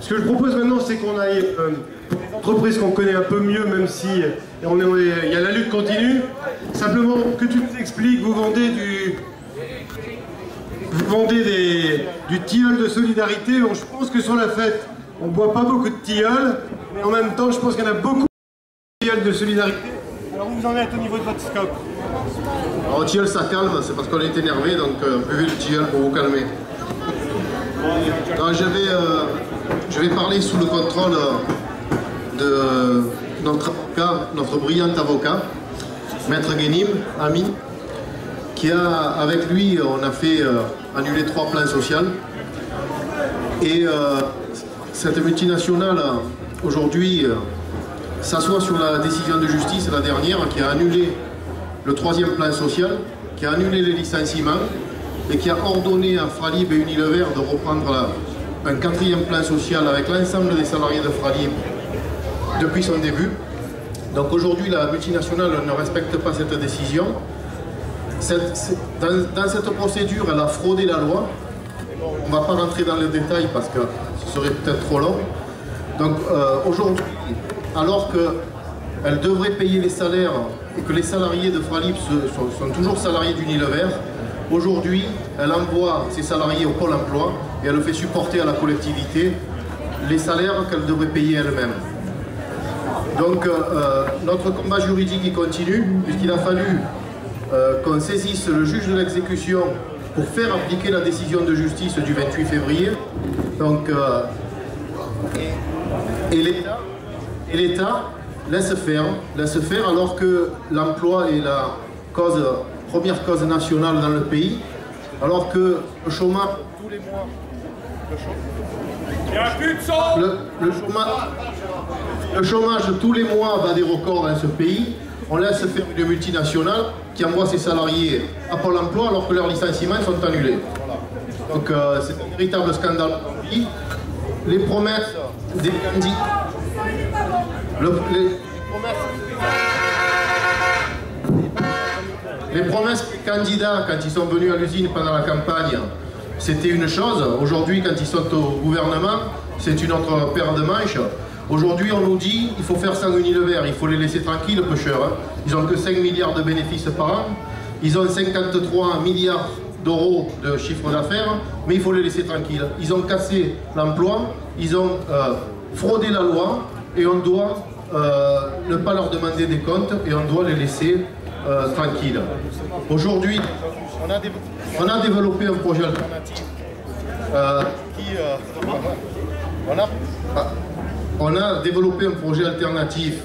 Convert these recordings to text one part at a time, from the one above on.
Ce que je propose maintenant, c'est qu'on aille une entreprise qu'on connaît un peu mieux, même si il y a la lutte continue. Simplement que tu nous expliques, vous vendez du tilleul de solidarité. Bon, je pense que sur la fête, on ne boit pas beaucoup de tilleul, mais en même temps, je pense qu'il y en a beaucoup de tilleul de solidarité. Alors où vous en êtes au niveau de votre scope? Alors le tilleul ça calme, c'est parce qu'on est énervé, donc buvez le tilleul pour vous calmer. Alors, je vais parler sous le contrôle de notre avocat, notre brillant avocat, Maître Guénim, ami, qui a, avec lui, on a fait annuler 3 plans sociaux. Et cette multinationale, aujourd'hui, s'assoit sur la décision de justice, la dernière, qui a annulé le 3e plan social, qui a annulé les licenciements et qui a ordonné à Fralib et Unilever de reprendre un 4e plan social avec l'ensemble des salariés de Fralib depuis son début. Donc aujourd'hui, la multinationale ne respecte pas cette décision. Dans cette procédure, elle a fraudé la loi. On ne va pas rentrer dans les détails parce que ce serait peut-être trop long. Donc aujourd'hui, alors qu'elle devrait payer les salaires et que les salariés de Fralib sont toujours salariés d'Unilever, aujourd'hui, elle envoie ses salariés au Pôle emploi et elle fait supporter à la collectivité les salaires qu'elle devrait payer elle-même. Donc notre combat juridique il continue, puisqu'il a fallu qu'on saisisse le juge de l'exécution pour faire appliquer la décision de justice du 28 février. Donc, et l'État laisse faire alors que l'emploi est la première cause nationale dans le pays, alors que le chômage tous les mois, le chômage tous les mois bat des records dans ce pays. On laisse faire une multinationale qui envoie ses salariés à Pôle emploi alors que leurs licenciements sont annulés. Donc c'est un véritable scandale. Les promesses des candidats, les promesses des candidats quand ils sont venus à l'usine pendant la campagne, c'était une chose. Aujourd'hui, quand ils sont au gouvernement, c'est une autre paire de manches. Aujourd'hui, on nous dit qu'il faut faire sans Unilever, il faut les laisser tranquilles, pêcheurs. Hein. Ils n'ont que 5 milliards de bénéfices par an, ils ont 53 milliards d'euros de chiffre d'affaires, mais il faut les laisser tranquilles. Ils ont cassé l'emploi, ils ont fraudé la loi, et on doit ne pas leur demander des comptes, et on doit les laisser tranquilles. Aujourd'hui, on a développé un projet alternatif on a développé un projet alternatif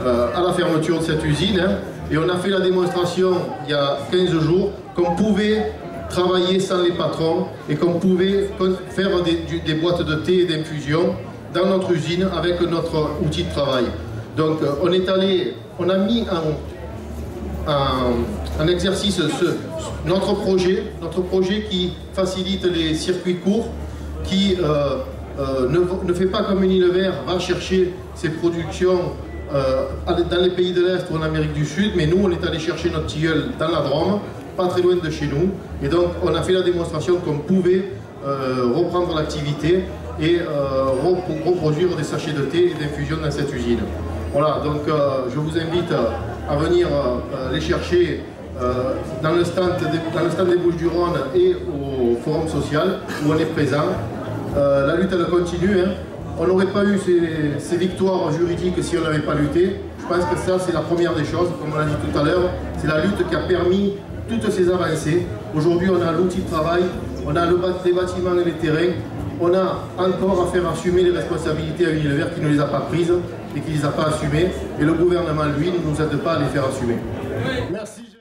à la fermeture de cette usine, hein, et on a fait la démonstration il y a 15 jours qu'on pouvait travailler sans les patrons et qu'on pouvait faire des boîtes de thé et d'infusion dans notre usine avec notre outil de travail. Donc on a mis en exercice notre projet qui facilite les circuits courts, qui ne fait pas comme Unilever, va chercher ses productions dans les pays de l'Est ou en Amérique du Sud, mais nous on est allé chercher notre tilleul dans la Drôme, pas très loin de chez nous, et donc on a fait la démonstration qu'on pouvait reprendre l'activité et reproduire des sachets de thé et d'infusion dans cette usine. Voilà, donc je vous invite à venir les chercher dans le stand des Bouches-du-Rhône et au Forum social où on est présent. La lutte elle continue, hein. On n'aurait pas eu ces victoires juridiques si on n'avait pas lutté. Je pense que ça c'est la première des choses, comme on l'a dit tout à l'heure, c'est la lutte qui a permis toutes ces avancées. Aujourd'hui on a l'outil de travail, on a les bâtiments et les terrains, on a encore à faire assumer les responsabilités à Unilever qui ne les a pas prises et qui ne les a pas assumées, et le gouvernement lui ne nous aide pas à les faire assumer. Merci.